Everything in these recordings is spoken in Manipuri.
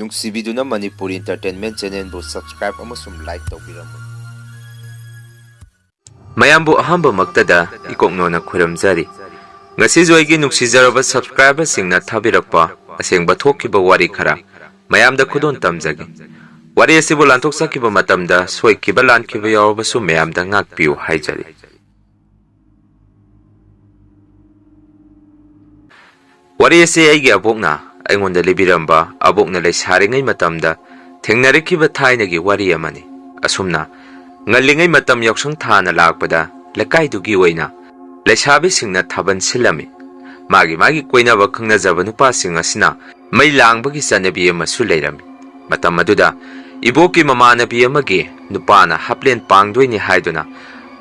ꯅꯨꯡꯁꯤꯕꯤꯗꯨꯅ ꯃꯅꯤꯄꯨꯔꯤ ꯏꯟꯇꯔꯇꯦꯟꯃꯦꯟ ꯆꯦꯅꯦꯜꯕꯨ ꯁꯕꯁꯀ꯭ꯔꯥꯏꯕ ꯑꯃꯁꯨꯡ ꯂꯥꯏꯛ ꯇꯧꯕꯤꯔꯝꯃꯨ꯫ ꯃꯌꯥꯝꯕꯨ ꯑꯍꯥꯟꯕꯃꯛꯇꯗ ꯏꯀꯣꯛꯅꯣꯅ ꯈꯨꯔꯨꯝꯖꯔꯤ꯫ ꯉꯁꯤꯁꯨ ꯑꯩꯒꯤ ꯅꯨꯡꯁꯤꯖꯔꯕ ꯁꯕꯁꯀ꯭ꯔꯥꯏꯕꯔꯁꯤꯡꯅ ꯊꯥꯕꯤꯔꯛꯄ ꯑꯁꯦꯡꯕ ꯊꯣꯛꯈꯤꯕ ꯋꯥꯔꯤ ꯈꯔ ꯃꯌꯥꯝꯗ ꯈꯨꯗꯣꯟ ꯇꯝꯖꯒꯦ꯫ ꯋꯥꯔꯤ ꯑꯁꯤꯕꯨ ꯂꯥꯟꯊꯣꯛꯆꯈꯤꯕ ꯃꯇꯝꯗ ꯁꯣꯏꯈꯤꯕ ꯂꯥꯟꯈꯤꯕ ꯌꯥꯎꯔꯕꯁꯨ ꯃꯌꯥꯝꯗ ꯉꯥꯛꯄꯤꯌꯨ ꯍꯥꯏꯖꯔꯤ꯫ ꯋꯥꯔꯤ ꯑꯁꯤ ꯑꯩꯒꯤ ꯑꯕꯣꯛꯅ ꯑꯩꯉꯣꯟꯗ ꯂꯤꯕꯤꯔꯝꯕ ꯑꯕꯣꯛꯅ ꯂꯩꯁꯥꯔꯤꯉꯩ ꯃꯇꯝꯗ ꯊꯦꯡꯅꯔꯛꯈꯤꯕ ꯊꯥꯏꯅꯒꯤ ꯋꯥꯔꯤ ꯑꯃꯅꯤ꯫ ꯑꯁꯨꯝꯅ ꯉꯜꯂꯤꯉꯩ ꯃꯇꯝ ꯌꯥꯎꯁꯪ ꯊꯥꯅ ꯂꯥꯛꯄꯗ ꯂꯩꯀꯥꯏꯗꯨꯒꯤ ꯑꯣꯏꯅ ꯂꯩꯁꯥꯕꯤꯁꯤꯡꯅ ꯊꯥꯕꯜ ꯁꯤꯜꯂꯝꯃꯤ꯫ ꯃꯥꯒꯤ ꯀꯣꯏꯅꯕ ꯈꯪꯅꯖꯕ ꯅꯨꯄꯥꯁꯤꯡ ꯑꯁꯤꯅ ꯃꯩ ꯂꯥꯡꯕꯒꯤ ꯆꯠꯅꯕꯤ ꯑꯃꯁꯨ ꯂꯩꯔꯝꯃꯤ꯫ ꯃꯇꯝ ꯑꯗꯨꯗ ꯏꯕꯣꯛꯀꯤ ꯃꯃꯥꯟꯅꯕꯤ ꯑꯃꯒꯤ ꯅꯨꯄꯥꯅ ꯍꯥꯞꯂꯦꯟ ꯄꯥꯡꯗꯣꯏꯅꯤ ꯍꯥꯏꯗꯨꯅ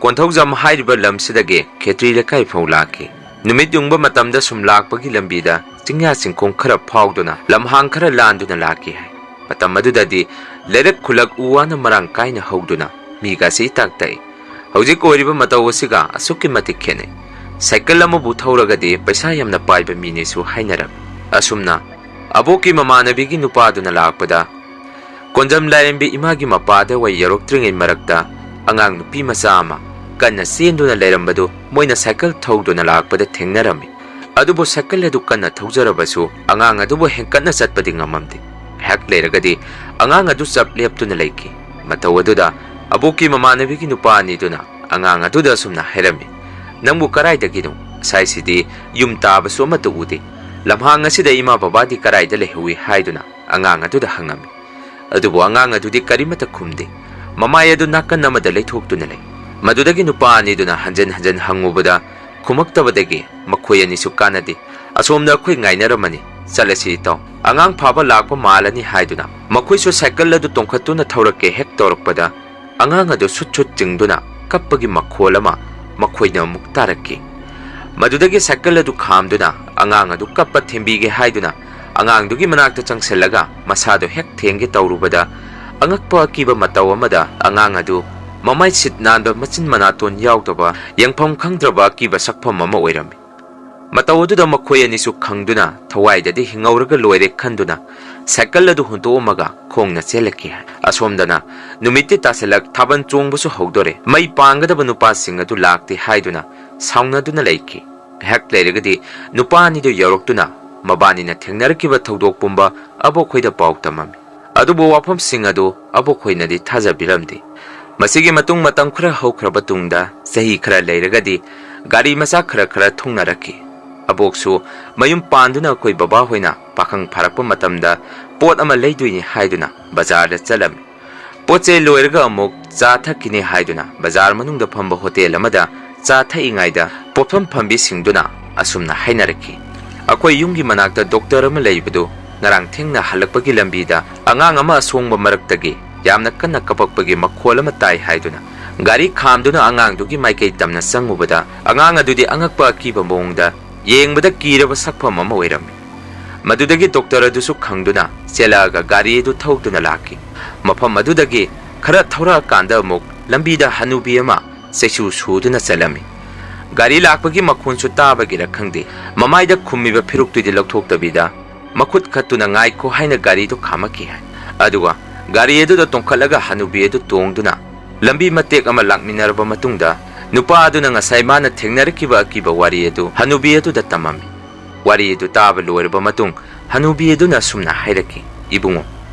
ꯀꯣꯟꯊꯧꯖꯝ ꯍꯥꯏꯔꯤꯕ ꯂꯝꯁꯤꯗꯒꯤ ꯈꯦꯇ꯭ꯔꯤ ꯂꯩꯀꯥꯏ ꯐꯥꯎ ꯂꯥꯛꯈꯤ꯫ ꯅꯨꯃꯤꯠ ꯌꯨꯡꯕ ꯃꯇꯝꯗ ꯁꯨꯝ ꯂꯥꯛꯄꯒꯤ ꯂꯝꯕꯤꯗ ꯆꯤꯡꯌꯥ ꯆꯤꯡꯈꯣꯡ ꯈꯔ ꯐꯥꯎꯗꯨꯅ ꯂꯝꯍꯥꯡ ꯈꯔ ꯂꯥꯟꯗꯨꯅ ꯂꯥꯛꯈꯤ ꯍꯥꯏ꯫ ꯃꯇꯝ ꯑꯗꯨꯗꯗꯤ ꯂꯩꯔꯛ ꯈꯨꯜꯂꯛ ꯎ ꯋꯥꯅ ꯃꯔꯥꯡ ꯀꯥꯏꯅ ꯍꯧꯗꯨꯅ ꯃꯤꯒꯁꯤ ꯏꯇꯥꯛ ꯇꯛꯏ꯫ ꯍꯧꯖꯤꯛ ꯑꯣꯏꯔꯤꯕ ꯃꯇꯧ ꯑꯁꯤꯒ ꯑꯁꯨꯛꯀꯤ ꯃꯇꯤꯛ ꯈꯦꯠꯅꯩ꯫ ꯁꯥꯏꯀꯜ ꯑꯃꯕꯨ ꯊꯧꯔꯒꯗꯤ ꯄꯩꯁꯥ ꯌꯥꯝꯅ ꯄꯥꯏꯕ ꯃꯤꯅꯦꯁꯨ ꯍꯥꯏꯅꯔꯝꯃꯤ꯫ ꯑꯁꯨꯝꯅ ꯑꯕꯣꯛꯀꯤ ꯃꯃꯥꯟꯅꯕꯤꯒꯤ ꯅꯨꯄꯥꯗꯨꯅ ꯂꯥꯛꯄꯗ ꯀꯣꯟꯖꯝ ꯂꯥꯏꯔꯦꯝꯕꯤ ꯏꯃꯥꯒꯤ ꯃꯄꯥꯗ ꯋꯥꯏ ꯌꯧꯔꯛꯇ꯭ꯔꯤꯉꯩ ꯃꯔꯛꯇ ꯑꯉꯥꯡ ꯅꯨꯄꯤ ꯃꯆꯥ ꯑꯃ ꯀꯟꯅ ꯆꯦꯟꯗꯨꯅ ꯂꯩꯔꯝꯕꯗꯨ ꯃꯣꯏꯅ ꯁꯥꯏꯀꯜ ꯊꯧꯗꯨꯅ ꯂꯥꯛꯄꯗ ꯊꯦꯡꯅꯔꯝꯃꯤ꯫ ꯑꯗꯨꯕꯨ ꯁꯥꯏꯀꯜ ꯑꯗꯨ ꯀꯟꯅ ꯊꯧꯖꯔꯕꯁꯨ ꯑꯉꯥꯡ ꯑꯗꯨꯕꯨ ꯍꯦꯟꯀꯠꯅ ꯆꯠꯄꯗꯤ ꯉꯝꯃꯝꯗꯦ꯫ ꯉꯥꯏꯍꯥꯛ ꯂꯩꯔꯒꯗꯤ ꯑꯉꯥꯡ ꯑꯗꯨ ꯆꯞ ꯂꯦꯞꯇꯨꯅ ꯂꯩꯈꯤ꯫ ꯃꯇꯧ ꯑꯗꯨꯗ ꯑꯕꯣꯛꯀꯤ ꯃꯃꯥꯟꯅꯕꯤꯒꯤ ꯅꯨꯄꯥ ꯑꯅꯤꯗꯨꯅ ꯑꯉꯥꯡ ꯑꯗꯨꯗ ꯑꯁꯨꯝꯅ ꯍꯥꯏꯔꯝꯃꯤ, "ꯅꯪꯕꯨ ꯀꯔꯥꯏꯗꯒꯤꯅꯣ? ꯑꯁꯥꯏꯁꯤꯗꯤ ꯌꯨꯝ ꯇꯥꯕꯁꯨ ꯑꯃꯠꯇ ꯎꯗꯦ꯫ ꯂꯝꯍꯥꯡ ꯑꯁꯤꯗ ꯏꯃꯥ ꯕꯕꯥꯗꯤ ꯀꯔꯥꯏꯗ ꯂꯩꯍꯧꯏ?" ꯍꯥꯏꯗꯨꯅ ꯑꯉꯥꯡ ꯑꯗꯨꯗ ꯍꯪꯉꯝꯃꯤ꯫ ꯑꯗꯨꯕꯨ ꯑꯉꯥꯡ ꯑꯗꯨꯗꯤ ꯀꯔꯤꯃꯠꯇ ꯈꯨꯝꯗꯦ꯫ ꯃꯃꯥꯏ ꯑꯗꯨ ꯅꯥꯀꯟ ꯑꯃꯗ ꯂꯩꯊꯣꯛꯇꯨꯅ ꯂꯩ꯫ ꯃꯗꯨꯗꯒꯤ ꯅꯨꯄꯥ ꯑꯅꯤꯗꯨꯅ ꯍꯟꯖꯟ ꯍꯟꯖꯟ ꯍꯪꯉꯨꯕꯗ ꯈꯨꯃꯛꯇꯕꯗꯒꯤ ꯃꯈꯣꯏ ꯑꯅꯤꯁꯨ ꯀꯥꯟꯅꯗꯦ, ꯑꯁꯣꯝꯗ ꯑꯩꯈꯣꯏ ꯉꯥꯏꯅꯔꯝꯃꯅꯤ, ꯆꯠꯂꯁꯤ ꯏꯇꯥꯎ, ꯑꯉꯥꯡ ꯐꯥꯕ ꯂꯥꯛꯄ ꯃꯥꯜꯂꯅꯤ ꯍꯥꯏꯗꯨꯅ ꯃꯈꯣꯏꯁꯨ ꯁꯥꯏꯀꯜ ꯑꯗꯨ ꯇꯣꯡꯈꯠꯇꯨꯅ ꯊꯧꯔꯛꯀꯦ ꯍꯦꯛ ꯇꯧꯔꯛꯄꯗ ꯑꯉꯥꯡ ꯑꯗꯨ ꯁꯨꯠ ꯁꯨꯠ ꯆꯤꯡꯗꯨꯅ ꯀꯞꯄꯒꯤ ꯃꯈꯣꯜ ꯑꯃ ꯃꯈꯣꯏꯅ ꯑꯃꯨꯛ ꯇꯥꯔꯛꯈꯤ꯫ ꯃꯗꯨꯗꯒꯤ ꯁꯥꯏꯀꯜ ꯑꯗꯨ ꯈꯥꯝꯗꯨꯅ ꯑꯉꯥꯡ ꯑꯗꯨ ꯀꯞꯄ ꯊꯦꯝꯕꯤꯒꯦ ꯍꯥꯏꯗꯨꯅ ꯑꯉꯥꯡꯗꯨꯒꯤ ꯃꯅꯥꯛꯇ ꯆꯪꯁꯤꯜꯂꯒ ꯃꯁꯥꯗꯣ ꯍꯦꯛ ꯊꯦꯡꯒꯦ ꯇꯧꯔꯨꯕꯗ ꯑꯉꯛꯄ ꯑꯀꯤꯕ ꯃꯇꯧ ꯑꯃꯗ ꯑꯉꯥꯡ ꯑꯗꯨ ꯃꯃꯥꯏ ꯁꯤꯠ ꯅꯥꯟꯕ ꯃꯆꯤꯟ ꯃꯅꯥꯇꯣꯟ ꯌꯥꯎꯗꯕ ꯌꯦꯡꯐꯝ ꯈꯪꯗ꯭ꯔꯕ ꯑꯀꯤꯕ ꯁꯛꯐꯝ ꯑꯃ ꯑꯣꯏꯔꯝꯃꯤ꯫ ꯃꯇꯧ ꯑꯗꯨꯗ ꯃꯈꯣꯏ ꯑꯅꯤꯁꯨ ꯈꯪꯗꯨꯅ ꯊꯋꯥꯏꯗꯗꯤ ꯍꯤꯡꯍꯧꯔꯒ ꯂꯣꯏꯔꯦ ꯈꯟꯗꯨꯅ ꯁꯥꯏꯀꯜ ꯑꯗꯨ ꯍꯨꯟꯇꯣꯛꯑꯝꯃꯒ ꯈꯣꯡꯅ ꯆꯦꯜꯂꯛꯈꯤ ꯍꯥꯏ꯫ ꯑꯁꯣꯝꯗꯅ ꯅꯨꯃꯤꯠꯇꯤ ꯇꯥꯁꯤꯜꯂꯛ ꯊꯥꯕꯜ ꯆꯣꯡꯕꯁꯨ ꯍꯧꯗꯣꯔꯦ꯫ ꯃꯩ ꯄꯥꯡꯒꯗꯕ ꯅꯨꯄꯥꯁꯤꯡ ꯑꯗꯨ ꯂꯥꯛꯇꯦ ꯍꯥꯏꯗꯨꯅ ꯁꯥꯎꯅꯗꯨꯅ ꯂꯩꯈꯤ꯫ ꯉꯥꯏꯍꯥꯛ ꯂꯩꯔꯒꯗꯤ ꯅꯨꯄꯥ ꯑꯅꯤꯗꯨ ꯌꯧꯔꯛꯇꯨꯅ ꯃꯕꯥꯅꯤꯅ ꯊꯦꯡꯅꯔꯛꯈꯤꯕ ꯊꯧꯗꯣꯛ ꯄꯨꯝꯕ ꯑꯕꯣꯛꯈꯣꯏꯗ ꯄꯥꯎ ꯇꯝꯃꯝꯃꯤ꯫ ꯑꯗꯨꯕꯨ ꯋꯥꯐꯝꯁꯤꯡ ꯑꯗꯨ ꯑꯕꯣꯛꯈꯣꯏꯅꯗꯤ ꯊꯥꯖꯕꯤꯔꯝꯗꯦ꯫ ꯃꯁꯤꯒꯤ ꯃꯇꯨꯡ ꯃꯇꯝ ꯈꯔ ꯍꯧꯈ꯭ꯔꯕ ꯇꯨꯡꯗ ꯆꯍꯤ ꯈꯔ ꯂꯩꯔꯒꯗꯤ ꯒꯥꯔꯤ ꯃꯆꯥ ꯈꯔ ꯊꯨꯡꯅꯔꯛꯈꯤ꯫ ꯑꯕꯣꯛꯁꯨ ꯃꯌꯨꯝ ꯄꯥꯟꯗꯨꯅ ꯑꯩꯈꯣꯏ ꯕꯕꯥ ꯍꯣꯏꯅ ꯄꯥꯈꯪ ꯐꯥꯔꯛꯄ ꯃꯇꯝꯗ ꯄꯣꯠ ꯑꯃ ꯂꯩꯗꯣꯏꯅꯤ ꯍꯥꯏꯗꯨꯅ ꯕꯖꯥꯔꯗ ꯆꯠꯂꯝꯃꯤ꯫ ꯄꯣꯠ ꯆꯩ ꯂꯣꯏꯔꯒ ꯑꯃꯨꯛ ꯆꯥ ꯊꯛꯈꯤꯅꯤ ꯍꯥꯏꯗꯨꯅ ꯕꯖꯥꯔ ꯃꯅꯨꯡꯗ ꯐꯝꯕ ꯍꯣꯇꯦꯜ ꯑꯃꯗ ꯆꯥ ꯊꯛꯏꯉꯩꯗ ꯄꯣꯠꯐꯝ ꯐꯝꯕꯤꯁꯤꯡꯗꯨꯅ ꯑꯁꯨꯝꯅ ꯍꯥꯏꯅꯔꯛꯈꯤ, "ꯑꯩꯈꯣꯏ ꯌꯨꯝꯒꯤ ꯃꯅꯥꯛꯇ ꯗꯣꯛꯇꯔ ꯑꯃ ꯂꯩꯕꯗꯨ ꯉꯔꯥꯡ ꯊꯦꯡꯅ ꯍꯜꯂꯛꯄꯒꯤ ꯂꯝꯕꯤꯗ ꯑꯉꯥꯡ ꯑꯃ ꯑꯁꯣꯡꯕ ꯃꯔꯛꯇꯒꯤ ꯌꯥꯝꯅ ꯀꯟꯅ ꯀꯞꯄꯛꯄꯒꯤ ꯃꯈꯣꯜ ꯑꯃ ꯇꯥꯏ" ꯍꯥꯏꯗꯨꯅ ꯒꯥꯔꯤ ꯈꯥꯝꯗꯨꯅ ꯑꯉꯥꯡꯗꯨꯒꯤ ꯃꯥꯏꯀꯩ ꯇꯝꯅ ꯆꯪꯉꯨꯕꯗ ꯑꯉꯥꯡ ꯑꯗꯨꯗꯤ ꯑꯉꯛꯄ ꯑꯀꯤꯕ ꯃꯑꯣꯡꯗ ꯌꯦꯡꯕꯗ ꯀꯤꯔꯕ ꯁꯛꯐꯝ ꯑꯃ ꯑꯣꯏꯔꯝꯃꯤ꯫ ꯃꯗꯨꯗꯒꯤ ꯗꯣꯛꯇꯔ ꯑꯗꯨꯁꯨ ꯈꯪꯗꯨꯅ ꯆꯦꯜꯂꯛꯑꯒ ꯒꯥꯔꯤ ꯑꯗꯨ ꯊꯧꯗꯨꯅ ꯂꯥꯛꯈꯤ꯫ ꯃꯐꯝ ꯑꯗꯨꯗꯒꯤ ꯈꯔ ꯊꯧꯔꯛꯑꯀꯥꯟꯗ ꯑꯃꯨꯛ ꯂꯝꯕꯤꯗ ꯍꯅꯨꯕꯤ ꯑꯃ ꯆꯩꯁꯨ ꯁꯨꯗꯨꯅ ꯆꯠꯂꯝꯃꯤ꯫ ꯒꯥꯔꯤ ꯂꯥꯛꯄꯒꯤ ꯃꯈꯣꯟꯁꯨ ꯇꯥꯕꯒꯤꯔ ꯈꯪꯗꯦ, ꯃꯃꯥꯏꯗ ꯈꯨꯝꯃꯤꯕ ꯐꯤꯔꯨꯛꯇꯨꯗꯤ ꯂꯧꯊꯣꯛꯇꯕꯤꯗ ꯃꯈꯨꯠ ꯈꯠꯇꯨꯅ ꯉꯥꯏꯈꯣ ꯍꯥꯏꯅ ꯒꯥꯔꯤꯗꯨ ꯈꯥꯝꯃꯛꯈꯤ ꯍꯥꯏ꯫ ꯑꯗꯨꯒ ꯒꯥꯔꯤ ꯑꯗꯨꯗ ꯇꯣꯡꯈꯠꯂꯒ ꯍꯅꯨꯕꯤ ꯑꯗꯨ ꯇꯣꯡꯗꯨꯅ ꯂꯝꯕꯤ ꯃꯇꯦꯛ ꯑꯃ ꯂꯥꯛꯃꯤꯟꯅꯔꯕ ꯃꯇꯨꯡꯗ ꯅꯨꯄꯥ ꯑꯗꯨꯅ ꯉꯁꯥꯏ ꯃꯥꯅ ꯊꯦꯡꯅꯔꯛꯈꯤꯕ ꯑꯀꯤꯕ ꯋꯥꯔꯤ ꯑꯗꯨ ꯍꯅꯨꯕꯤ ꯑꯗꯨꯗ ꯇꯝꯃꯝꯃꯤ꯫ ꯋꯥꯔꯤ ꯑꯗꯨ ꯇꯥꯕ ꯂꯣꯏꯔꯕ ꯃꯇꯨꯡ ꯍꯅꯨꯕꯤ ꯑꯗꯨꯅ ꯑꯁꯨꯝꯅ ꯍꯥꯏꯔꯛꯈꯤ, "ꯏꯕꯨꯡꯉꯣ,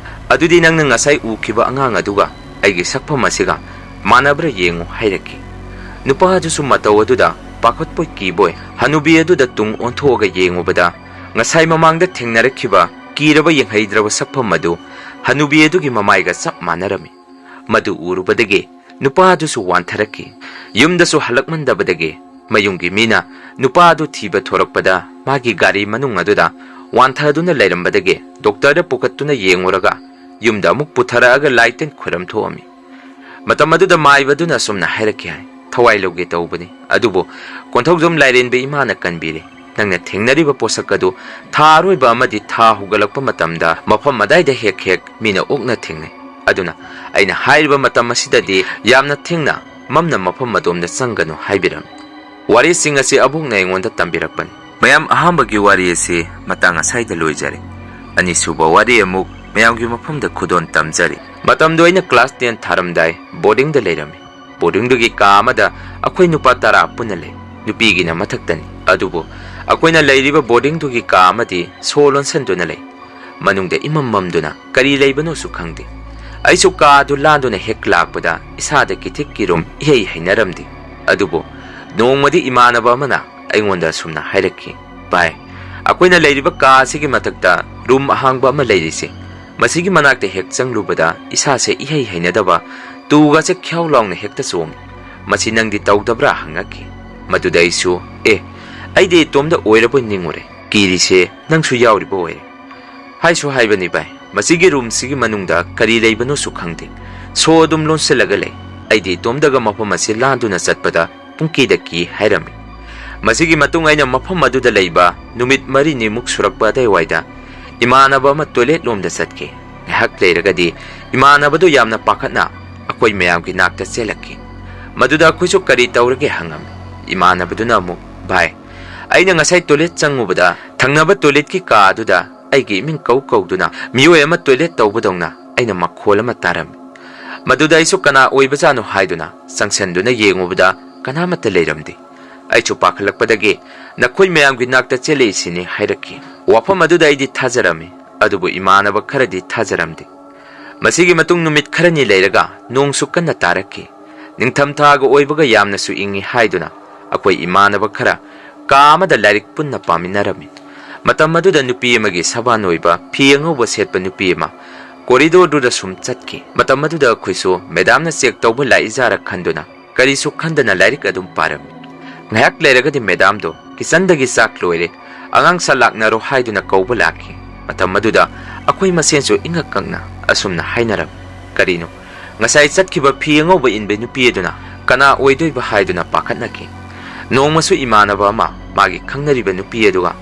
ꯑꯗꯨꯗꯤ ꯅꯪꯅ ꯉꯁꯥꯏ ꯎꯈꯤꯕ ꯑꯉꯥꯡ ꯑꯗꯨꯒ ꯑꯩꯒꯤ ꯁꯛꯐꯝ ꯑꯁꯤꯒ ꯃꯥꯟꯅꯕ꯭ꯔꯥ ꯌꯦꯡꯉꯨ" ꯍꯥꯏꯔꯛꯈꯤ꯫ ꯅꯨꯄꯥ ꯑꯗꯨꯁꯨ ꯃꯇꯧ ꯑꯗꯨꯗ ꯄꯥꯈꯠꯄꯣꯏ ꯀꯤꯕꯣꯏ ꯍꯅꯨꯕꯤ ꯑꯗꯨꯗ ꯇꯨꯡ ꯑꯣꯟꯊꯣꯛꯑꯒ ꯌꯦꯡꯉꯨꯕꯗ ꯉꯁꯥꯏ ꯃꯃꯥꯡꯗ ꯊꯦꯡꯅꯔꯛꯈꯤꯕ ꯀꯤꯔꯕ ꯌꯦꯡꯍꯩꯗ꯭ꯔꯕ ꯁꯛꯐꯝ ꯑꯗꯨ ꯍꯅꯨꯕꯤ ꯑꯗꯨꯒꯤ ꯃꯃꯥꯏꯒ ꯆꯞ ꯃꯥꯟꯅꯔꯝꯃꯤ꯫ ꯃꯗꯨ ꯎꯔꯨꯕꯗꯒꯤ ꯅꯨꯄꯥ ꯑꯗꯨꯁꯨ ꯋꯥꯟꯊꯔꯛꯈꯤ꯫ ꯌꯨꯝꯗꯁꯨ ꯍꯜꯂꯛꯃꯟꯗꯕꯗꯒꯤ ꯃꯌꯨꯝꯒꯤ ꯃꯤꯅ ꯅꯨꯄꯥ ꯑꯗꯨ ꯊꯤꯕ ꯊꯣꯔꯛꯄꯗ ꯃꯥꯒꯤ ꯒꯥꯔꯤ ꯃꯅꯨꯡ ꯑꯗꯨꯗ ꯋꯥꯟꯊꯗꯨꯅ ꯂꯩꯔꯝꯕꯗꯒꯤ ꯗꯣꯛꯇꯔꯗ ꯄꯨꯈꯠꯇꯨꯅ ꯌꯦꯡꯉꯨꯔꯒ ꯌꯨꯝꯗ ꯑꯃꯨꯛ ꯄꯨꯊꯔꯛꯑꯒ ꯂꯥꯏꯇꯤꯟ ꯈꯨꯔꯝꯊꯣꯛꯑꯝꯃꯤ꯫ ꯃꯇꯝ ꯑꯗꯨꯗ ꯃꯥꯏꯕꯗꯨꯅ ꯑꯁꯨꯝꯅ ꯍꯥꯏꯔꯛꯈꯤ ꯍꯥꯏ, "ꯊꯋꯥꯏ ꯂꯧꯒꯦ ꯇꯧꯕꯅꯤ, ꯑꯗꯨꯕꯨ ꯀꯣꯟꯊꯧꯖꯝ ꯂꯥꯏꯔꯦꯟꯕꯤ ꯏꯃꯥꯅ ꯀꯟꯕꯤꯔꯦ꯫ ꯅꯪꯅ ꯊꯦꯡꯅꯔꯤꯕ ꯄꯣꯠꯁꯛ ꯑꯗꯨ ꯊꯥ ꯑꯔꯣꯏꯕ ꯑꯃꯗꯤ ꯊꯥ ꯍꯧꯒꯠꯂꯛꯄ ꯃꯇꯝꯗ ꯃꯐꯝ ꯑꯗꯥꯏꯗ ꯍꯦꯛ ꯍꯦꯛ ꯃꯤꯅ ꯑꯣꯛꯅ ꯊꯦꯡꯅꯩ꯫ ꯑꯗꯨꯅ ꯑꯩꯅ ꯍꯥꯏꯔꯤꯕ ꯃꯇꯝ ꯑꯁꯤꯗꯗꯤ ꯌꯥꯝꯅ ꯊꯦꯡꯅ ꯃꯝꯅ ꯃꯐꯝ ꯑꯗꯣꯝꯗ ꯆꯪꯒꯅꯨ" ꯍꯥꯏꯕꯤꯔꯝꯃꯤ꯫ ꯋꯥꯔꯤꯁꯤꯡ ꯑꯁꯤ ꯑꯕꯣꯛꯅ ꯑꯩꯉꯣꯟꯗ ꯇꯝꯕꯤꯔꯛꯄꯅꯤ꯫ ꯃꯌꯥꯝ, ꯑꯍꯥꯟꯕꯒꯤ ꯋꯥꯔꯤ ꯑꯁꯤ ꯃꯇꯥꯡ ꯑꯁꯥꯏꯗ ꯂꯣꯏꯖꯔꯦ꯫ ꯑꯅꯤꯁꯨꯕ ꯋꯥꯔꯤ ꯑꯃꯨꯛ ꯃꯌꯥꯝꯒꯤ ꯃꯐꯝꯗ ꯈꯨꯗꯣꯟ ꯇꯝꯖꯔꯤ ꯃꯇꯝꯗꯣ ꯑꯩꯅ ꯀ꯭ꯂꯥꯁ 10 ꯊꯥꯔꯝꯗꯥꯏ ꯕꯣꯔꯗꯤꯡꯗ ꯂꯩꯔꯝꯃꯤ ꯕꯣꯔꯗꯤꯡꯗꯨꯒꯤ ꯀꯥ ꯑꯃꯗ ꯑꯩꯈꯣꯏ ꯅꯨꯄꯥ 10 ꯄꯨꯟꯅ ꯂꯩ ꯅꯨꯄꯤꯒꯤꯅ ꯃꯊꯛꯇꯅꯤ ꯑꯗꯨꯕꯨ ꯑꯩꯈꯣꯏꯅ ꯂꯩꯔꯤꯕ ꯕꯣꯔꯗꯤꯡꯗꯨꯒꯤ ꯀꯥ ꯑꯃꯗꯤ ꯁꯣ ꯂꯣꯟꯁꯟꯗꯨꯅ ꯂꯩ ꯃꯅꯨꯡꯗ ꯏꯃꯝꯃꯝꯗꯨꯅ ꯀꯔꯤ ꯂꯩꯕꯅꯣꯁꯨ ꯈꯪꯗꯦ ꯑꯩꯁꯨ ꯀꯥꯗꯨ ꯂꯥꯟꯗꯨꯅ ꯍꯦꯛ ꯂꯥꯛꯄꯗ ꯏꯁꯥꯗ ꯀꯤꯊꯤꯛ ꯀꯤꯔꯨꯝ ꯏꯍꯩ ꯍꯩꯅꯔꯝꯗꯦ ꯑꯗꯨꯕꯨ ꯅꯣꯡꯃꯗꯤ ꯏꯃꯥꯟꯅꯕ ꯑꯃꯅ ꯑꯩꯉꯣꯟꯗ ꯑꯁꯨꯝꯅ ꯍꯥꯏꯔꯛꯈꯤ ꯚꯥꯏ ꯑꯩꯈꯣꯏꯅ ꯂꯩꯔꯤꯕ ꯀꯥ ꯑꯁꯤꯒꯤ ꯃꯊꯛꯇ ꯔꯨꯝ ꯑꯍꯥꯡꯕ ꯑꯃ ꯂꯩꯔꯤꯁꯦ ꯃꯁꯤꯒꯤ ꯃꯅꯥꯛꯇ ꯍꯦꯛ ꯆꯪꯂꯨꯕꯗ ꯏꯁꯥꯁꯦ ꯏꯍꯩ ꯍꯩꯅꯗꯕ ꯇꯨꯒꯁꯦ ꯈ꯭ꯌꯥꯎ ꯂꯥꯎꯅ ꯍꯦꯛꯇ ꯆꯣꯡꯉꯤ ꯃꯁꯤ ꯅꯪꯗꯤ ꯇꯧꯗꯕ꯭ꯔꯥ ꯍꯪꯉꯛꯈꯤ ꯃꯗꯨꯗ ꯑꯩꯁꯨ ꯑꯩꯗꯤ ꯏꯇꯣꯝꯗ ꯑꯣꯏꯔꯕꯣꯏ ꯅꯤꯡꯉꯨꯔꯦ ꯀꯤꯔꯤꯁꯦ ꯅꯪꯁꯨ ꯌꯥꯎꯔꯤꯕ ꯑꯣꯏꯔꯦ ꯍꯥꯏꯁꯨ ꯍꯥꯏꯕꯅꯤ ꯚꯥꯏ ꯃꯁꯤꯒꯤ ꯔꯨꯝꯁꯤꯒꯤ ꯃꯅꯨꯡꯗ ꯀꯔꯤ ꯂꯩꯕꯅꯣꯁꯨ ꯈꯪꯗꯦ ꯁꯣ ꯑꯗꯨꯝ ꯂꯣꯟꯁꯤꯜꯂꯒ ꯂꯩ ꯑꯩꯗꯤ ꯏꯇꯣꯝꯗꯒ ꯃꯐꯝ ꯑꯁꯤ ꯂꯥꯟꯗꯨꯅ ꯆꯠꯄꯗ ꯄꯨꯡꯀꯤꯗ ꯀꯤ ꯍꯥꯏꯔꯝꯃꯤ ꯃꯁꯤꯒꯤ ꯃꯇꯨꯡ ꯑꯩꯅ ꯃꯐꯝ ꯑꯗꯨꯗ ꯂꯩꯕ ꯅꯨꯃꯤꯠ 4-5ꯃꯨꯛ ꯁꯨꯔꯛꯄ ꯑꯗꯥꯏꯋꯥꯏꯗ ꯏꯃꯥꯟꯅꯕ ꯑꯃ ꯇꯣꯏꯂꯦꯠ ꯂꯣꯝꯗ ꯆꯠꯈꯤ ꯉꯥꯏꯍꯥꯛ ꯂꯩꯔꯒꯗꯤ ꯏꯃꯥꯟꯅꯕꯗꯨ ꯌꯥꯝꯅ ꯄꯥꯈꯠꯅ ꯑꯩꯈꯣꯏ ꯃꯌꯥꯝꯒꯤ ꯅꯥꯛꯇ ꯆꯦꯜꯂꯛꯈꯤ ꯃꯗꯨꯗ ꯑꯩꯈꯣꯏꯁꯨ ꯀꯔꯤ ꯇꯧꯔꯒꯦ ꯍꯪꯉꯝꯃꯤ ꯏꯃꯥꯟꯅꯕꯗꯨꯅ ꯑꯃꯨꯛ ꯚꯥꯏ ꯑꯩꯅ ꯉꯁꯥꯏ ꯇꯣꯏꯂꯦꯠ ꯆꯪꯉꯨꯕꯗ ꯊꯪꯅꯕ ꯇꯣꯏꯂꯦꯠꯀꯤ ꯀꯥ ꯑꯗꯨꯗ ꯑꯩꯒꯤ ꯏꯃꯤꯡ ꯀꯧꯗꯨꯅ ꯃꯤꯑꯣꯏ ꯑꯃ ꯇꯣꯏꯂꯦꯠ ꯇꯧꯕꯗꯧꯅ ꯑꯩꯅ ꯃꯈꯣꯜ ꯑꯃ ꯇꯥꯔꯝꯃꯤ ꯃꯗꯨꯗ ꯑꯩꯁꯨ ꯀꯅꯥ ꯑꯣꯏꯕꯖꯥꯠꯅꯣ ꯍꯥꯏꯗꯨꯅ ꯆꯪꯁꯟꯗꯨꯅ ꯌꯦꯡꯉꯨꯕꯗ ꯀꯅꯥꯃꯠꯇ ꯂꯩꯔꯝꯗꯦ ꯑꯩꯁꯨ ꯄꯥꯈꯠꯂꯛꯄꯗꯒꯤ ꯅꯈꯣꯏ ꯃꯌꯥꯝꯒꯤ ꯅꯥꯛꯇ ꯆꯦꯜꯂꯛꯏꯁꯤꯅꯤ ꯍꯥꯏꯔꯛꯈꯤ ꯋꯥꯐꯝ ꯑꯗꯨꯗ ꯑꯩꯗꯤ ꯊꯥꯖꯔꯝꯃꯤ ꯑꯗꯨꯕꯨ ꯏꯃꯥꯟꯅꯕ ꯈꯔꯗꯤ ꯊꯥꯖꯔꯝꯗꯦ ꯃꯁꯤꯒꯤ ꯃꯇꯨꯡ ꯅꯨꯃꯤꯠ ꯈꯔꯅꯤ ꯂꯩꯔꯒ ꯅꯣꯡꯁꯨ ꯀꯟꯅ ꯇꯥꯔꯛꯈꯤ ꯅꯤꯡꯊꯝꯊꯥꯒ ꯑꯣꯏꯕꯒ ꯌꯥꯝꯅꯁꯨ ꯏꯪꯉꯤ ꯍꯥꯏꯗꯨꯅ ꯑꯩꯈꯣꯏ ꯏꯃꯥꯟꯅꯕ ꯈꯔ ꯀꯥ ꯑꯃꯗ ꯂꯥꯏꯔꯤꯛ ꯄꯨꯟꯅ ꯄꯥꯃꯤꯟꯅꯔꯝꯃꯤ ꯃꯇꯝ ꯑꯗꯨꯗ ꯅꯨꯄꯤ ꯑꯃꯒꯤ ꯁꯕꯥꯟ ꯑꯣꯏꯕ ꯐꯤ ꯑꯉꯧꯕ ꯁꯦꯠꯄ ꯅꯨꯄꯤ ꯑꯃ ꯀꯣꯔꯤꯗꯣꯔꯗꯨꯗ ꯁꯨꯝ ꯆꯠꯈꯤ ꯃꯇꯝ ꯑꯗꯨꯗ ꯑꯩꯈꯣꯏꯁꯨ ꯃꯦꯗꯥꯝꯅ ꯆꯦꯛ ꯇꯧꯕ ꯂꯥꯛꯏꯖꯥꯔ ꯈꯟꯗꯨꯅ ꯀꯔꯤꯁꯨ ꯈꯟꯗꯅ ꯂꯥꯏꯔꯤꯛ ꯑꯗꯨꯝ ꯄꯥꯔꯝꯃꯤ ꯉꯥꯏꯍꯥꯛ ꯂꯩꯔꯒꯗꯤ ꯃꯦꯗꯥꯝꯗꯣ ꯀꯤꯆꯟꯗꯒꯤ ꯆꯥꯛ ꯂꯣꯏꯔꯦ ꯑꯉꯥꯡ ꯁꯥ ꯂꯥꯛꯅꯔꯣ ꯍꯥꯏꯗꯨꯅ ꯀꯧꯕ ꯂꯥꯛꯈꯤ ꯃꯇꯝ ꯑꯗꯨꯗ ꯑꯩꯈꯣꯏ ꯃꯁꯦꯟꯁꯨ ꯏꯪꯉꯛ ꯀꯪꯅ ꯑꯁꯨꯝꯅ ꯍꯥꯏꯅꯔꯝꯃꯤ ꯀꯔꯤꯅꯣ ꯉꯁꯥꯏ ꯆꯠꯈꯤꯕ ꯐꯤ ꯑꯉꯧꯕ ꯏꯟꯕ ꯅꯨꯄꯤ ꯑꯗꯨꯅ ꯀꯅꯥ ꯑꯣꯏꯗꯣꯏꯕ ꯍꯥꯏꯗꯨꯅ ꯄꯥꯈꯠꯅꯈꯤ ꯅꯣꯡꯃꯁꯨ ꯏꯃꯥꯟꯅꯕ ꯑꯃ ꯃꯥꯒꯤ ꯈꯪꯅꯔꯤꯕ ꯅꯨꯄꯤ ꯑꯗꯨꯒ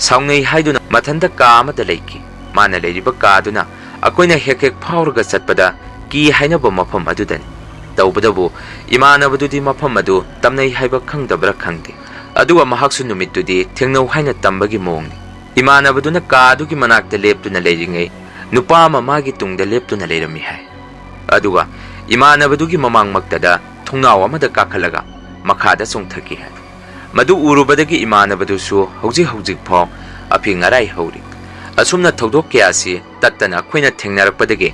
ꯁꯥꯎꯅꯩ ꯍꯥꯏꯗꯨꯅ ꯃꯊꯟꯇ ꯀꯥ ꯑꯃꯗ ꯂꯩꯈꯤ ꯃꯥꯅ ꯂꯩꯔꯤꯕ ꯀꯥꯗꯨꯅ ꯑꯩꯈꯣꯏꯅ ꯍꯦꯛ ꯍꯦꯛ ꯐꯥꯎꯔꯒ ꯆꯠꯄꯗ ꯀꯤ ꯍꯥꯏꯅꯕ ꯃꯐꯝ ꯑꯗꯨꯗꯅꯤ ꯇꯧꯕꯗꯕꯨ ꯏꯃꯥꯟꯅꯕꯗꯨꯗꯤ ꯃꯐꯝ ꯑꯗꯨ ꯇꯝꯅꯩ ꯍꯥꯏꯕ ꯈꯪꯗꯕ꯭ꯔꯥ ꯈꯪꯗꯦ ꯑꯗꯨꯒ ꯃꯍꯥꯛꯁꯨ ꯅꯨꯃꯤꯠꯇꯨꯗꯤ ꯊꯦꯡꯅꯧ ꯍꯥꯏꯅ ꯇꯝꯕꯒꯤ ꯃꯑꯣꯡꯅꯤ ꯏꯃꯥꯟꯅꯕꯗꯨꯅ ꯀꯥ ꯑꯗꯨꯒꯤ ꯃꯅꯥꯛꯇ ꯂꯦꯞꯇꯨꯅ ꯂꯩꯔꯤꯉꯩ ꯅꯨꯄꯥ ꯑꯃ ꯃꯥꯒꯤ ꯇꯨꯡꯗ ꯂꯦꯞꯇꯨꯅ ꯂꯩꯔꯝꯃꯤ ꯍꯥꯏ ꯑꯗꯨꯒ ꯏꯃꯥꯟꯅꯕꯗꯨꯒꯤ ꯃꯃꯥꯡꯃꯛꯇꯗ ꯊꯣꯡꯅꯥꯎ ꯑꯃꯗ ꯀꯥꯈꯠꯂꯒ ꯃꯈꯥꯗ ꯆꯣꯡꯊꯈꯤ ꯍꯥꯏ ꯃꯗꯨ ꯎꯔꯨꯕꯗꯒꯤ ꯏꯃꯥꯟꯅꯕꯗꯨꯁꯨ ꯍꯧꯖꯤꯛ ꯐꯥꯎ ꯑꯐꯤꯡ ꯑꯔꯥꯏ ꯍꯧꯔꯤ ꯑꯁꯨꯝꯅ ꯊꯧꯗꯣꯛ ꯀꯌꯥꯁꯤ ꯇꯠꯇꯅ ꯑꯩꯈꯣꯏꯅ ꯊꯦꯡꯅꯔꯛꯄꯗꯒꯤ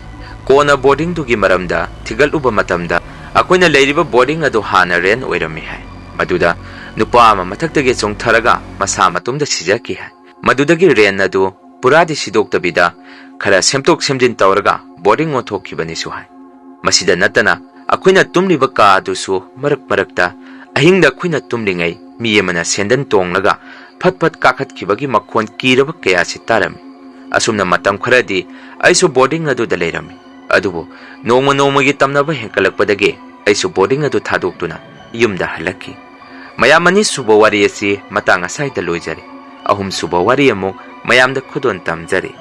ꯀꯣꯟꯅ ꯕꯣꯔꯗꯤꯡꯗꯨꯒꯤ ꯃꯔꯝꯗ ꯊꯤꯒꯠꯂꯨꯕ ꯃꯇꯝꯗ ꯑꯩꯈꯣꯏꯅ ꯂꯩꯔꯤꯕ ꯕꯣꯔꯗꯤꯡ ꯑꯗꯨ ꯍꯥꯟꯅ ꯔꯦꯟ ꯑꯣꯏꯔꯝꯃꯤ ꯍꯥꯏ ꯃꯗꯨꯗ ꯅꯨꯄꯥ ꯑꯃ ꯃꯊꯛꯇꯒꯤ ꯆꯣꯡꯊꯔꯒ ꯃꯁꯥ ꯃꯇꯣꯝꯗ ꯁꯤꯖꯈꯤ ꯍꯥꯏ ꯃꯗꯨꯗꯒꯤ ꯔꯦꯟ ꯑꯗꯨ ꯄꯨꯔꯥꯗꯤ ꯁꯤꯗꯣꯛꯇꯕꯤꯗ ꯈꯔ ꯁꯦꯝꯗꯣꯛ ꯁꯦꯝꯖꯤꯟ ꯇꯧꯔꯒ ꯕꯣꯔꯗꯤꯡ ꯑꯣꯟꯊꯣꯛꯈꯤꯕꯅꯤꯁꯨ ꯍꯥꯏ ꯃꯁꯤꯗ ꯅꯠꯇꯅ ꯑꯩꯈꯣꯏꯅ ꯇꯨꯝꯂꯤꯕ ꯀꯥ ꯑꯗꯨꯁꯨ ꯃꯔꯛꯇ ꯑꯍꯤꯡꯗ ꯑꯩꯈꯣꯏꯅ ꯇꯨꯝꯂꯤꯉꯩ ꯃꯤ ꯑꯃꯅ ꯁꯦꯟꯗꯟ ꯇꯣꯡꯂꯒ ꯐꯠ ꯐꯠ ꯀꯥꯈꯠꯈꯤꯕꯒꯤ ꯃꯈꯣꯟ ꯀꯤꯔꯕ ꯀꯌꯥꯁꯤ ꯇꯥꯔꯝꯃꯤ ꯑꯁꯨꯝꯅ ꯃꯇꯝ ꯈꯔꯗꯤ ꯑꯩꯁꯨ ꯕꯣꯔꯗꯤꯡ ꯑꯗꯨꯗ ꯂꯩꯔꯝꯃꯤ ꯑꯗꯨꯕꯨ ꯅꯣꯡꯃꯒꯤ ꯇꯝꯅꯕ ꯍꯦꯟꯀꯠꯂꯛꯄꯗꯒꯤ ꯑꯩꯁꯨ ꯕꯣꯔꯗꯤꯡ ꯑꯗꯨ ꯊꯥꯗꯣꯛꯇꯨꯅ ꯌꯨꯝꯗ ꯍꯜꯂꯛꯈꯤ ꯃꯌꯥꯝ 2 ꯁꯨꯕ ꯋꯥꯔꯤ ꯑꯁꯤ ꯃꯇꯥꯡ ꯑꯁꯥꯏꯗ ꯂꯣꯏꯖꯔꯦ 3 ꯁꯨꯕ ꯋꯥꯔꯤ ꯑꯃꯨꯛ ꯃꯌꯥꯝꯗ ꯈꯨꯗꯣꯟ ꯇꯝꯖꯔꯤ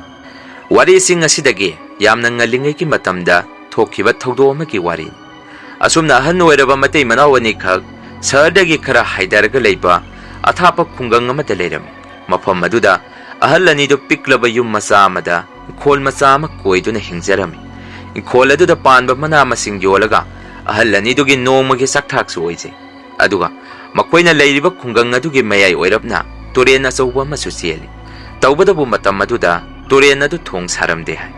ꯋꯥꯔꯤꯁꯤꯡ ꯑꯁꯤꯗꯒꯤ ꯌꯥꯝꯅ ꯉꯜꯂꯤꯉꯩꯒꯤ ꯃꯇꯝꯗ ꯊꯣꯛꯈꯤꯕ ꯊꯧꯗꯣꯛ ꯑꯃꯒꯤ ꯋꯥꯔꯤꯅꯤ ꯑꯁꯨꯝꯅ ꯑꯍꯟ ꯑꯣꯏꯔꯕ ꯃꯇꯩ ꯃꯅꯥꯎ ꯑꯅꯤꯈꯛ ꯁꯍꯔꯗꯒꯤ ꯈꯔ ꯍꯥꯏꯗꯔꯒ ꯂꯩꯕ ꯑꯊꯥꯞꯄ ꯈꯨꯡꯒꯪ ꯑꯃꯗ ꯂꯩꯔꯝꯃꯤ ꯃꯐꯝ ꯑꯗꯨꯗ ꯑꯍꯜ ꯑꯅꯤꯗꯨ ꯄꯤꯛꯂꯕ ꯌꯨꯝ ꯃꯆꯥ ꯑꯃꯗ ꯏꯪꯈꯣꯜ ꯃꯆꯥ ꯑꯃ ꯀꯣꯏꯗꯨꯅ ꯍꯤꯡꯖꯔꯝꯃꯤ ꯏꯪꯈꯣꯜ ꯑꯗꯨꯗ ꯄꯥꯟꯕ ꯃꯅꯥ ꯃꯁꯤꯡ ꯌꯣꯜꯂꯒ ꯑꯍꯜ ꯑꯅꯤꯗꯨꯒꯤ ꯅꯣꯡꯃꯒꯤ ꯆꯥꯛꯊꯥꯛꯁꯨ ꯑꯣꯏꯖꯩ ꯑꯗꯨꯒ ꯃꯈꯣꯏꯅ ꯂꯩꯔꯤꯕ ꯈꯨꯡꯒꯪ ꯑꯗꯨꯒꯤ ꯃꯌꯥꯏ ꯑꯣꯏꯔꯞꯅ ꯇꯨꯔꯦꯟ ꯑꯆꯧꯕ ꯑꯃꯁꯨ ꯆꯦꯜꯂꯤ ꯇꯧꯕꯗꯕꯨ ꯃꯇꯝ ꯑꯗꯨꯗ ꯇꯨꯔꯦꯟ ꯑꯗꯨ ꯊꯣꯡ ꯁꯥꯔꯝꯗꯦ ꯍꯥꯏ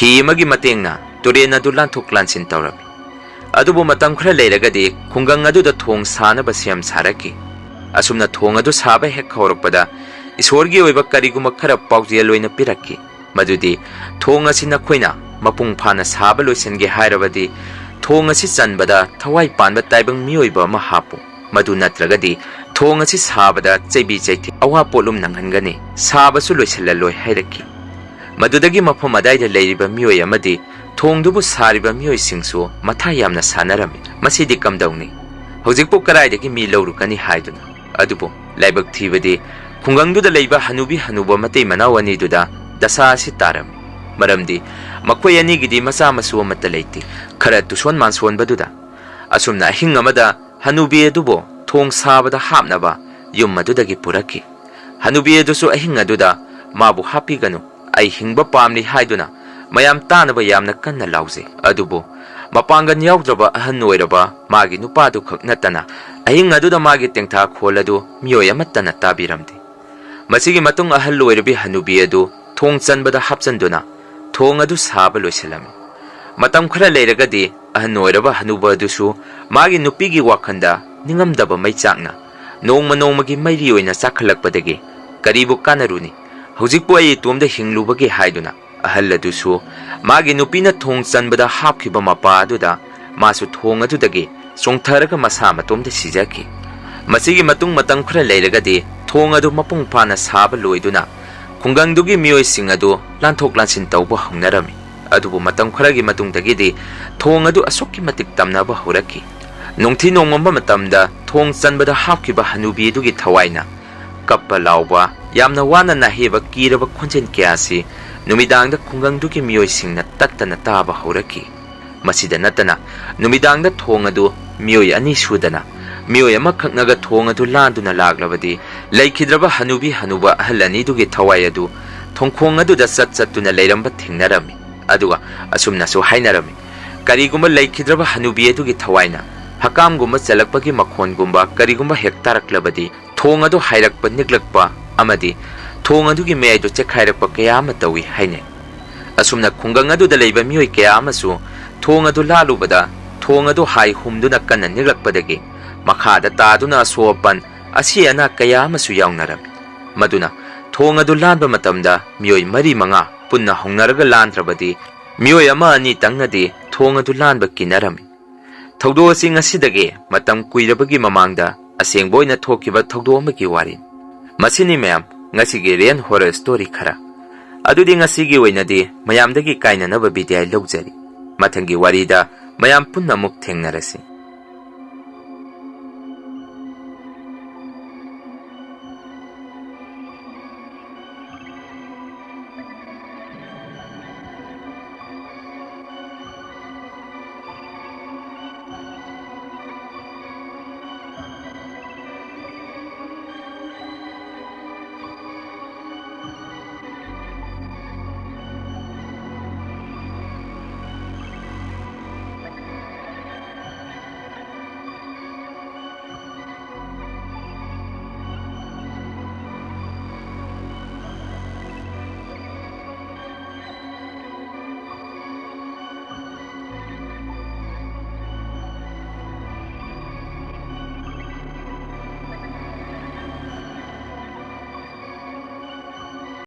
ꯍꯤ ꯑꯃꯒꯤ ꯃꯇꯦꯡꯅ ꯇꯨꯔꯦꯟ ꯑꯗꯨ ꯂꯥꯟꯊꯣꯛ ꯂꯥꯟꯁꯤꯟ ꯇꯧꯔꯝꯃꯤ ꯑꯗꯨꯕꯨ ꯃꯇꯝ ꯈꯔ ꯂꯩꯔꯒꯗꯤ ꯈꯨꯡꯒꯪ ꯑꯗꯨꯗ ꯊꯣꯡ ꯁꯥꯅꯕ ꯁꯦꯝ ꯁꯥꯔꯛꯈꯤ ꯑꯁꯨꯝꯅ ꯊꯣꯡ ꯑꯗꯨ ꯁꯥꯕ ꯍꯦꯛ ꯍꯧꯔꯛꯄꯗ ꯏꯁꯣꯔꯒꯤ ꯑꯣꯏꯕ ꯀꯔꯤꯒꯨꯝꯕ ꯈꯔ ꯄꯥꯎꯖꯦꯜ ꯑꯣꯏꯅ ꯄꯤꯔꯛꯈꯤ ꯃꯗꯨꯗꯤ ꯊꯣꯡ ꯑꯁꯤ ꯅꯈꯣꯏꯅ ꯃꯄꯨꯡ ꯐꯥꯅ ꯁꯥꯕ ꯂꯣꯏꯁꯤꯟꯒꯦ ꯍꯥꯏꯔꯕꯗꯤ ꯊꯣꯡ ꯑꯁꯤ ꯆꯟꯕꯗ ꯊꯋꯥꯏ ꯄꯥꯟꯕ ꯇꯥꯏꯕꯪ ꯃꯤꯑꯣꯏꯕ ꯑꯃ ꯍꯥꯞꯄꯨ ꯃꯗꯨ ꯅꯠꯇ꯭ꯔꯒꯗꯤ ꯊꯣꯡ ꯑꯁꯤ ꯁꯥꯕꯗ ꯆꯩꯕꯤ ꯆꯩꯊꯦꯡ ꯑꯋꯥ ꯄꯣꯠꯂꯨꯝ ꯅꯪꯍꯟꯒꯅꯤ ꯁꯥꯕꯁꯨ ꯂꯣꯏꯁꯤꯜꯂꯂꯣꯏ ꯍꯥꯏꯔꯛꯈꯤ ꯃꯗꯨꯗꯒꯤ ꯃꯐꯝ ꯑꯗꯥꯏꯗ ꯂꯩꯔꯤꯕ ꯃꯤꯑꯣꯏ ꯑꯃꯗꯤ ꯊꯣꯡꯗꯨꯕꯨ ꯁꯥꯔꯤꯕ ꯃꯤꯑꯣꯏꯁꯤꯡꯁꯨ ꯃꯊꯥ ꯌꯥꯝꯅ ꯁꯥꯅꯔꯝꯃꯤ ꯃꯁꯤꯗꯤ ꯀꯝꯗꯧꯅꯤ ꯍꯧꯖꯤꯛꯄꯨ ꯀꯔꯥꯏꯗꯒꯤ ꯃꯤ ꯂꯧꯔꯨꯒꯅꯤ ꯍꯥꯏꯗꯨꯅ ꯑꯗꯨꯕꯨ ꯂꯥꯏꯕꯛ ꯊꯤꯕꯗꯤ ꯈꯨꯡꯒꯪꯗꯨꯗ ꯂꯩꯕ ꯍꯅꯨꯕꯤ ꯍꯅꯨꯕ ꯃꯇꯩ ꯃꯅꯥꯎ ꯑꯅꯤꯗꯨꯗ ꯗꯁꯥ ꯑꯁꯤ ꯇꯥꯔꯝꯃꯤ ꯃꯔꯝꯗꯤ ꯃꯈꯣꯏ ꯑꯅꯤꯒꯤꯗꯤ ꯃꯆꯥ ꯃꯁꯨ ꯑꯃꯠꯇ ꯂꯩꯇꯦ ꯈꯔ ꯇꯨꯁꯣꯟ ꯃꯥꯟꯁꯣꯟꯕꯗꯨꯗ ꯑꯁꯨꯝꯅ ꯑꯍꯤꯡ ꯑꯃꯗ ꯍꯅꯨꯕꯤ ꯑꯗꯨꯕꯨ ꯊꯣꯡ ꯁꯥꯕꯗ ꯍꯥꯞꯅꯕ ꯌꯨꯝ ꯑꯗꯨꯗꯒꯤ ꯄꯨꯔꯛꯈꯤ ꯍꯅꯨꯕꯤ ꯑꯗꯨꯁꯨ ꯑꯍꯤꯡ ꯑꯗꯨꯗ ꯃꯥꯕꯨ ꯍꯥꯞꯄꯤꯒꯅꯨ ꯑꯩ ꯍꯤꯡꯕ ꯄꯥꯝꯂꯤ ꯍꯥꯏꯗꯨꯅ mayam tanaba yamna kanna lauzai adubu mapangan yaudraba ahan oiraba magi nupadu khak natana ahing aduda magi tengtha kholadu miyoi amattana tabiramdi masigi matung ahal oirabi hanubi adu thong chanbada hapchanduna thong adu saba loisalami matam khara leiragadi ahan oiraba hanuba adusu magi nupigi wakhanda ningamdaba maichakna nongmagi mairi oina chakhalakpadagi karibu kanaruni hujikpu ai tomda hinglubagi haiduna ahal adusu magi nupina thong chanbada hapkhiba mapa aduda masu thong adudagi chongtharaga masa matomda sijaki masigi matung matang khara leiragadi thong adu mapung phana saba loiduna khungangdugi miyoi sing adu lanthok lansin tawba hongnarami adubu matang kharagi matungdagidi thong adu asokki matik tamnaba horaki nongthi nongmamba matamda thong chanbada hapkhiba hanubi dugi thawaina kappa lawba yamna wana na heba kiraba khonjen kyasi numidangda khungangdugi miyoi singna tattana taba horaki masida natana numidangda thong adu miyoi ani sudana miyoi ama khaknaga thong adu landuna laglabadi laikhidraba hanubi hanuba ahalani dugi thawai adu thongkhong adu da sattuna leiramba thingnarami aduga asumna so hainarami karigumba laikhidraba hanubi adugi thawaina hakam gumba chalakpagi makhon gumba karigumba hektaraklabadi thong adu hairakpa niglakpa amadi thong adugi meidu chekhairakpa kayama tawi haine asumna khungang adu da leiba miyoi kayama su thong adu lalubada thong adu hai humduna kanna niglakpadagi makhada taduna sopan asi ana kayama su yaunarami maduna thong adu lanba matamda miyoi mari manga punna hongnaraga landrabadi miyoi ama ani tangnadi thong adu lanba kinarami thawdo sing asidagi matam kuirabagi mamangda asengboina thokiba thawdo amagi warin masini mayam ngasigi ren horror story khara adudi ngasigi oinadi mayamdagi kainanaba bidai lawjari mathangi warida mayam punna muk thengnarasi